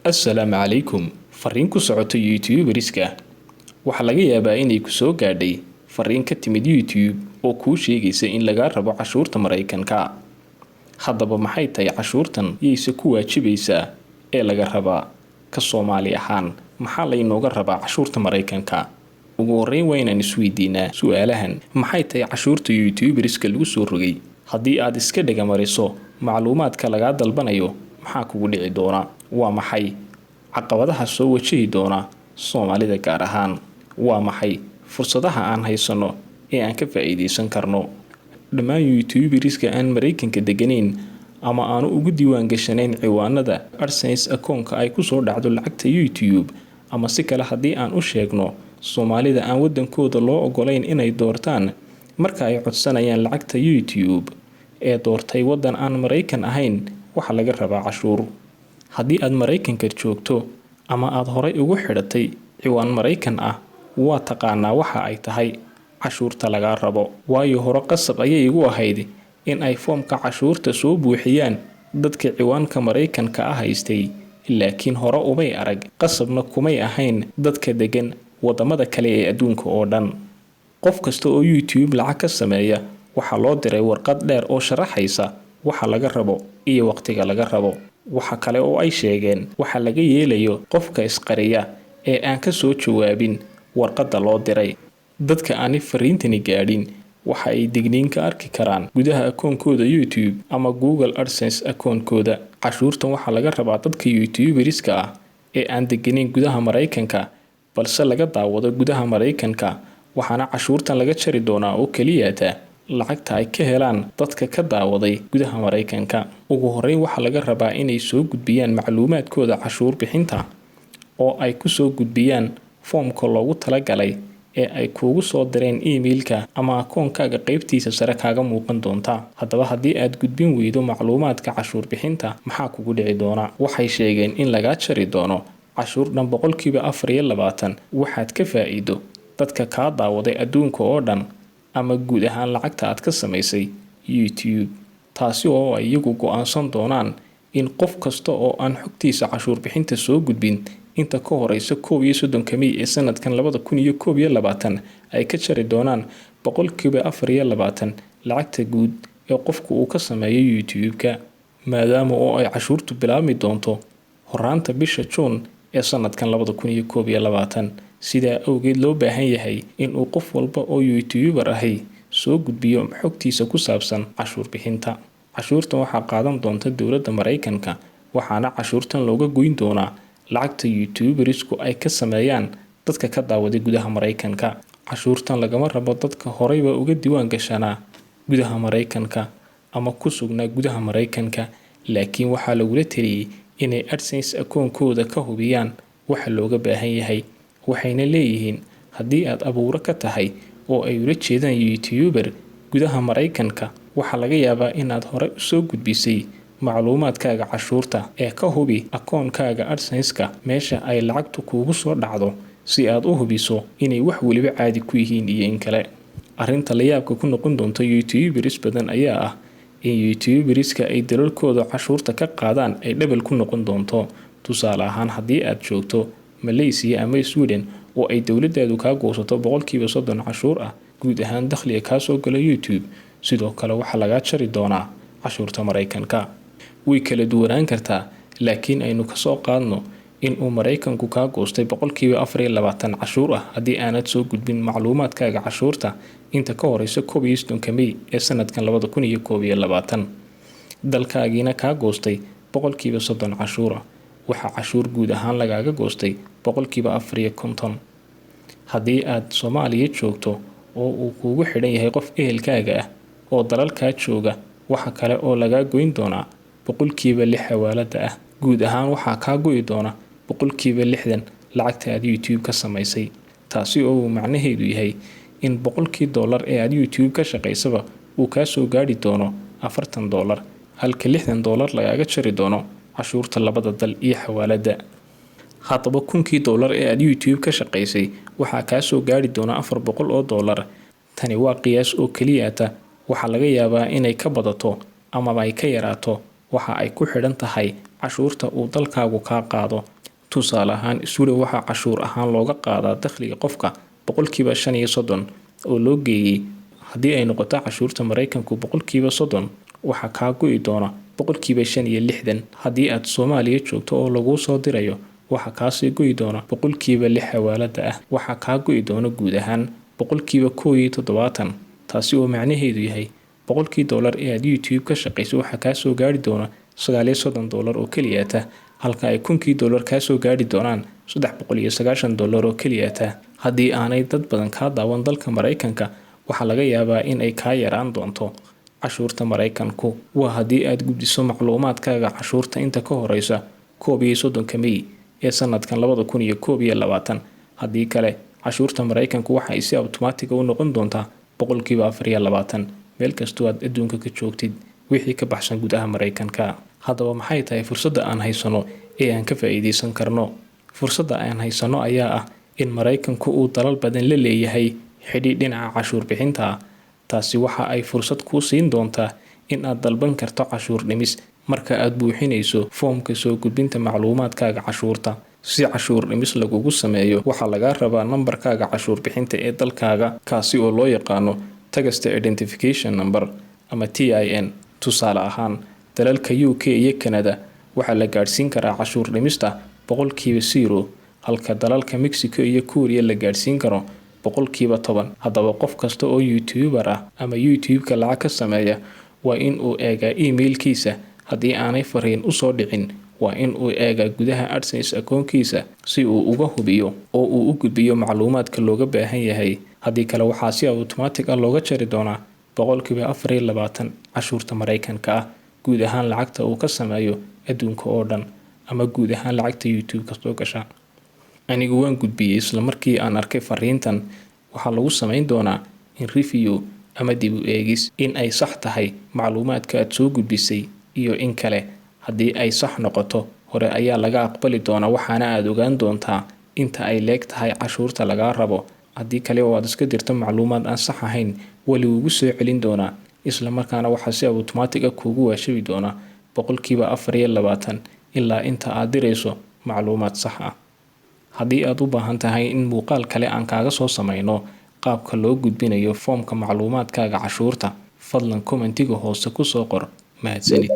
Assalaamu calaykum. Fariin ku socota YouTuberiska. Waxaa laga yaabaa inay ku soo gaadhay fariin ka timid YouTube oo kuu sheegaysa in laga rabo cashuurta Mareykanka. Haddaba maxay tahay cashuurtan iyayse ku waajibaysaa ee laga rabaa ka Soomaali ahaan? Maxaa la inooga rabaa cashuurta Mareykanka? Ugu horreyn waa inaan isweydiinaa su'aalahan. Maxay tahay cashuurta YouTuberiska lagu soo rogay? Haddii aad iska dhiga mariso macluumaadka laga dalbanayo, maxaa kugu dhici doona? Waa maxay caqabadaha soo wajihi doona Soomaalida gaar ahaan? Waa maxay fursadaha aan haysano ee aan ka faa'iideysan karno? Dhammaan YouTuberiska aan Mareykanka deganeyn ama aanu ugu diiwaan gashanayn ciwaanada AdSense akoonka ay ku soo dhacdo lacagta YouTube, ama si kale haddii aan u sheegno Soomaalida aan wadankooda loo ogolayn inay doortaan marka ay codsanayaan lacagta YouTube ee doortay wadan aan Mareykan ahayn, waxa laga rabaa cashuur. Haddii aad Mareykanka joogto ama aad horay ugu xidhatay ciwaan Mareykan ah, waa taqaanaa waxa ay tahay cashuurta laga rabo. Waayo hore qasab ayay igu ahayd in ay foomka cashuurta soo buuxiyaan dadka ciwaanka Mareykanka ah haystay, laakiin hore umay arag qasabna kumay ahayn dadka degan wadamada kale ee adduunka oo dhan. Qof kasta oo YouTube lacag ka sameeya waxaa loo diray warqad dheer oo sharaxaysa waxa laga rabo iyo waqtiga laga rabo. Waxa kale oo ay sheegeen waxa laga yeelayo qofka isqariya ee aan ka soo jawaabin warqadda loo diray. Dadka aan fariintani gaadhin waxa ay digniin ka arki karaan gudaha akoonkooda YouTube ama Google AdSense akoonkooda. Cashuurtan waxaa laga rabaa dadka YouTuberiska ah ee aan deganeyn gudaha Mareykanka balse laga daawado gudaha Mareykanka, waxaana cashuurtan laga jari doonaa oo kaliya lacagta ay ka helaan dadka ka daawaday gudaha Mareykanka. Ugu horreyn waxaa laga rabaa inay soo gudbiyaan macluumaadkooda cashuur bixinta oo ay ku soo gudbiyaan foomka loogu talagalay ee ay kuugu soo direen emailka ama akoonkaaga qaybtiisa sare kaaga muuqan doonta. Haddaba haddii aad gudbin weydo macluumaadka cashuur bixinta, maxaa kugu dhici doona? Waxay sheegeen in laga jari doono cashuur dhan 24%. Waxaad ka faa'iido dadka ka daawaday adduunka oo dhan ama guud ahaan lacagta aad ka samaysay YouTube, taasi oo ay iyagu go'aansan doonaan in qof kasta oo aan xogtiisa cashuur bixinta soo gudbin inta ka horeysa 31 May ee sanadkan 2021 ay ka jari doonaan 4% lacagta guud ee qofku uu ka sameeyo YouTube-ka, maadaama oo ay cashuurtu bilaabmi doonto horaanta bisha June ee sanadkan 2021. Sidaa awgeed loo baahan yahay in uu qof walba oo YouTuber ahi soo gudbiyo xogtiisa ku saabsan cashuur bixinta. Cashuurtan waxaa qaadan doonta dowladda Mareykanka, waxaana cashuurtan looga goyn doonaa lacagta YouTuberisku ay ka sameeyaan dadka ka daawaday gudaha Mareykanka. Cashuurtan lagama rabo dadka horeyba uga diiwaan gashanaa gudaha Mareykanka ama ku sugnaa gudaha Mareykanka, laakiin waxaa lagula taliyay inay AdSense akoonkooda ka hubiyaan waxa looga baahan yahay. Waxayna leeyihiin haddii aad abuuro ka tahay oo ay ula jeedaan YouTuber gudaha Mareykanka, waxaa laga yaabaa inaad hore u soo gudbisay macluumaadkaaga cashuurta ee ka hubi akoonkaaga AdSense-ka meesha ay lacagtu kuugu soo dhacdo si aad u hubiso inay wax waliba caadi ku yihiin iyo in kale. Arrinta la yaabka ku noqon doonta YouTuberis badan ayaa ah in YouTuberiska ay dalalkooda cashuurta ka qaadaan ay double ku noqon doonto. Tusaale ahaan, haddii aad joogto Malaysia ama Sweden oo ay dowladdaadu ka goosato 30% cashuur ah guud ahaan dakhliga ka soo gala YouTube, sidoo kale waxaa laga jari doonaa cashuurta Mareykanka. Way kala duwanaan kartaa, laakiin aynu ka soo qaadno in uu Mareykanku ka goostay 4% cashuur ah haddii aanad soo gudbin macluumaadkaaga cashuurta inta ka horeysa 31 May ee sanadkan 2021. Dalkaagiina ka goostay 30% cashuur ah, waxaa cashuur guud ahaan lagaaga goostay 450%. Haddii aad Soomaaliya joogto oo uu kuugu xidhan yahay qof ehelkaaga ah oo dalalka jooga, waxa kale oo laga goyn doonaa 6% xawaalada ah. Guud ahaan waxaa ka go'i doona 60% lacagta aad YouTube ka samaysay, taasi oo macnaheedu yahay in $100 ee aad YouTube ka shaqaysaba uu ka soo gaari doono $40, halka $60 lagaaga jari doono cashuurta labada dal iyo xawaalada. Haddaba $1,000 ee aad YouTube ka shaqaysay waxaa ka soo gaari doona $400. Tani waa qiyaas oo kaliya waxaa laga yaabaa inay ka badato ama ay ka yaraato waxa ay ku xidhan tahay cashuurta uu dalkaagu kaa qaado. Tusaale ahaan, Sweden waxaa cashuur ahaan looga qaadaa dakhliga qofka boqolkiiba 35 oo loo geeyay. Haddii ay noqoto cashuurta Mareykanku boqolkiiba 30, waxaa kaa go'i doona boqolkiiba 65. Haddii aad Soomaaliya joogto oo laguu soo dirayo, waxaa kaasii go'i doona boqolkiiba 6 xawaalada ah. Waxaa kaa go'i doona guud ahaan boqolkiiba 71. taasi oo macnaheedu yahay boqolkii dollar ee aad YouTube ka shaqayso waxaa kaa soo gaari doona $39 oo keliya, halka ay $1000 kaa soo gaari doonaan $390 oo keliya. Haddii aanay dad badan kaa daawan dalka Mareykanka, waxaa laga yaabaa in ay kaa yaraan doonto cashuurta Mareykanku. Waa haddii aad gudbiso macluumaadkaaga cashuurta inta ka horeysa 31 May ee sanadkan 2021. Haddii kale, cashuurta Mareykanku waxa ay si automatic u noqon doontaa boqolkiiba 24 meel kastoo aad adduunka ka joogtid wixii ka baxsan gudaha Mareykanka. Haddaba maxay tahay fursadda aan haysano ee aan ka faa'iideysan karno? Fursadda aan haysano ayaa ah in Mareykanku uu dalal badan la leeyahay xidhiidh dhinaca cashuur bixinta. Taasi waxa ay fursad kuu siin doontaa in aad dalban karto cashuur dhimis marka aad buuxinayso foomka soo gudbinta macluumaadkaaga cashuurta. Si cashuur dhimis lagugu sameeyo, waxaa lagaa rabaa nambarkaaga cashuur bixinta ee dalkaaga, kaasi oo loo yaqaano Tax Identification Number ama TIN. Tusaale ahaan, dalalka UK iyo Canada waxaa la gaadhsiin karaa cashuur dhimista boqolkiiba 0, halka dalalka Mexico iyo Korea la gaadhsiin karo boqolkiiba 10. Haddaba qof kasta oo YouTuber ah ama YouTube-ka lacag ka sameeya waa in uu eegaa emailkiisa. Haddii aanay fariin u soo dhicin, waa in uu eegaa gudaha AdSense akoonkiisa si uu uga hubiyo oo uu u gudbiyo macluumaadka looga baahan yahay. Haddii kale, waxaa si automatic ah looga jari doonaa boqolkiiba 24 cashuurta Mareykanka ah guud ahaan lacagta uu ka sameeyo adduunka oo dhan, ama guud ahaan lacagta YouTube ka soo gasha. Anigu waan gudbiyay isla markii aan arkay fariintan. Waxaa lagu sameyn doonaa in review ama dib u eegis in ay sax tahay macluumaadka aad soo gudbisay iyo in kale. Haddii ay sax noqoto, hore ayaa laga aqbali doonaa, waxaana aad ogaan doontaa inta ay leeg tahay cashuurta lagaa rabo. Haddii kale oo aad iska dirto macluumaad aan sax ahayn, wali ugu soo celin doonaa, isla markaana waxaa si automatic ah kuugu waashabi doonaa boqolkiiba 24 ilaa inta aad dirayso macluumaad sax ah. Haddii aad u baahan tahay in muuqaal kale aan kaaga soo sameyno qaabka loo gudbinayo foomka macluumaadkaaga cashuurta, fadlan commentiga hoose ku soo qor. Mahadsanid.